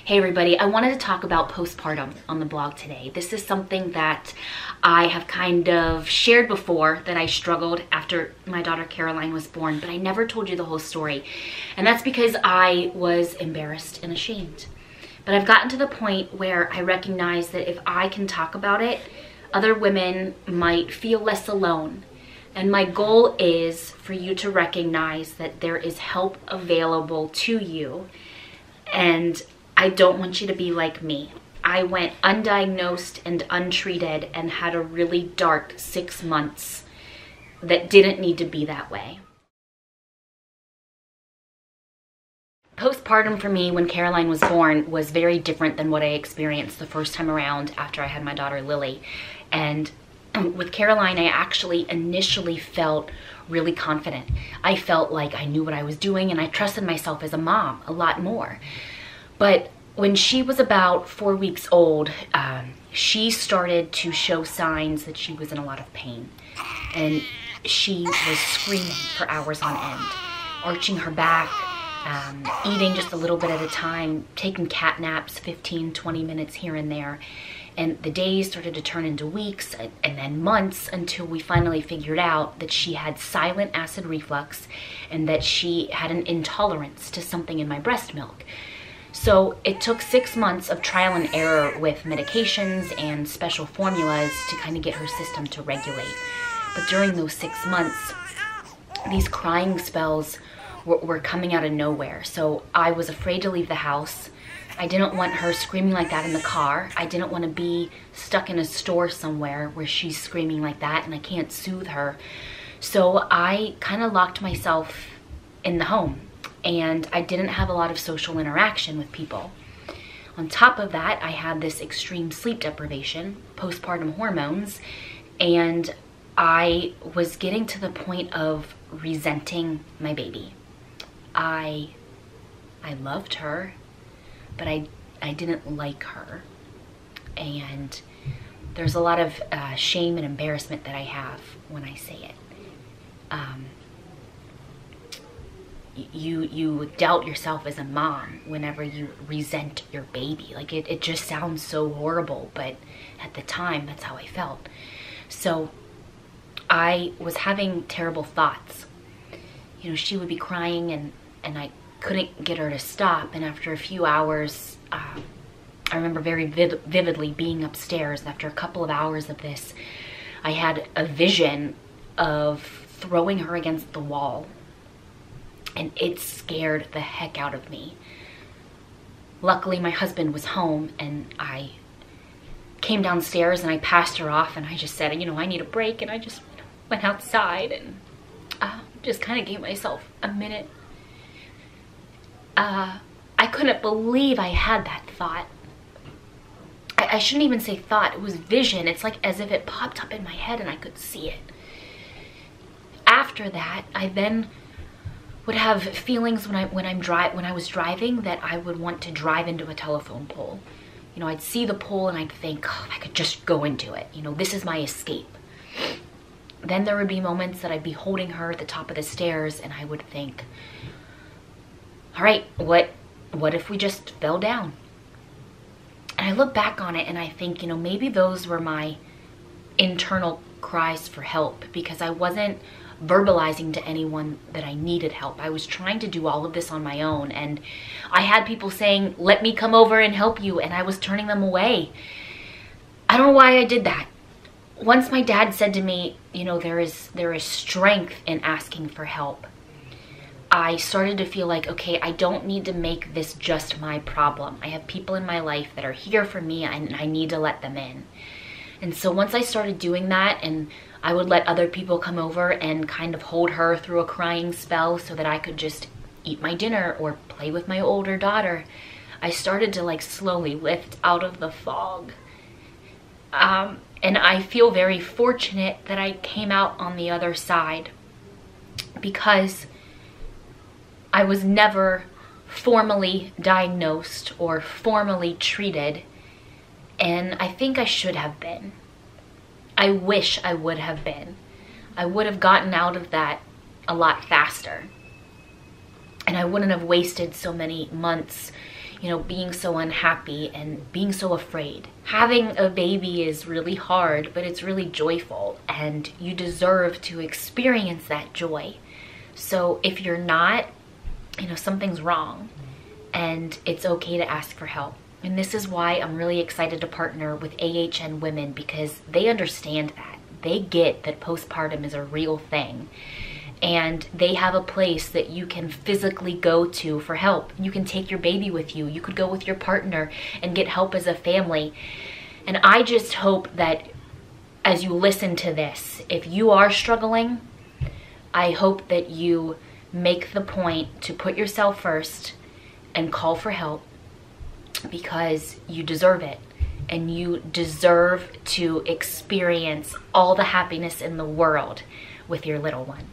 Hey everybody, I wanted to talk about postpartum on the blog today. This is something that I have kind of shared before, that I struggled after my daughter Caroline was born, but I never told you the whole story. And that's because I was embarrassed and ashamed. But I've gotten to the point where I recognize that if I can talk about it, other women might feel less alone. And my goal is for you to recognize that there is help available to you. And I don't want you to be like me. I went undiagnosed and untreated and had a really dark 6 months that didn't need to be that way. Postpartum for me when Caroline was born was very different than what I experienced the first time around after I had my daughter Lily. And with Caroline, I actually initially felt really confident. I felt like I knew what I was doing and I trusted myself as a mom a lot more. But when she was about 4 weeks old, she started to show signs that she was in a lot of pain. And she was screaming for hours on end, arching her back, eating just a little bit at a time, taking cat naps, 15, 20 minutes here and there. And the days started to turn into weeks and then months until we finally figured out that she had silent acid reflux and that she had an intolerance to something in my breast milk. So it took 6 months of trial and error with medications and special formulas to kind of get her system to regulate. But during those 6 months, these crying spells were coming out of nowhere. So I was afraid to leave the house. I didn't want her screaming like that in the car. I didn't want to be stuck in a store somewhere where she's screaming like that and I can't soothe her. So I kind of locked myself in the home. And I didn't have a lot of social interaction with people. On top of that, I had this extreme sleep deprivation, postpartum hormones, and I was getting to the point of resenting my baby. I loved her, but I didn't like her. And there's a lot of shame and embarrassment that I have when I say it. You doubt yourself as a mom whenever you resent your baby. Like it just sounds so horrible, but at the time that's how I felt. So I was having terrible thoughts. You know, she would be crying and I couldn't get her to stop. And after a few hours, I remember very vividly being upstairs. After a couple of hours of this, I had a vision of throwing her against the wall. And it scared the heck out of me. Luckily, my husband was home and I came downstairs and I passed her off and I just said, I need a break, and I just went outside and just kind of gave myself a minute. I couldn't believe I had that thought. I shouldn't even say thought, it was vision. It's like as if it popped up in my head and I could see it. After that, I then would have feelings when I was driving that I would want to drive into a telephone pole. I'd see the pole and I'd think, oh, if I could just go into it. this is my escape. Then there would be moments that I'd be holding her at the top of the stairs and I would think, all right, what if we just fell down? And I look back on it and I think, maybe those were my internal cries for help, because I wasn't verbalizing to anyone that I needed help. I was trying to do all of this on my own, and I had people saying, let me come over and help you, and I was turning them away. I don't know why I did that. Once my dad said to me, there is strength in asking for help, I started to feel like, okay, I don't need to make this just my problem. I have people in my life that are here for me and I need to let them in. And so once I started doing that, and I would let other people come over and kind of hold her through a crying spell so that I could just eat my dinner or play with my older daughter, I started to slowly lift out of the fog. And I feel very fortunate that I came out on the other side, because I was never formally diagnosed or formally treated. And I think I should have been. I wish I would have been. I would have gotten out of that a lot faster. And I wouldn't have wasted so many months you know, being so unhappy and being so afraid. Having a baby is really hard, but it's really joyful, and you deserve to experience that joy. So if you're not, you know, something's wrong, and it's okay to ask for help. And this is why I'm really excited to partner with AHN Women, because they understand that. They get that postpartum is a real thing. And they have a place that you can physically go to for help. You can take your baby with you. You could go with your partner and get help as a family. And I just hope that as you listen to this, if you are struggling, I hope that you make the point to put yourself first and call for help, because you deserve it. And you deserve to experience all the happiness in the world with your little one.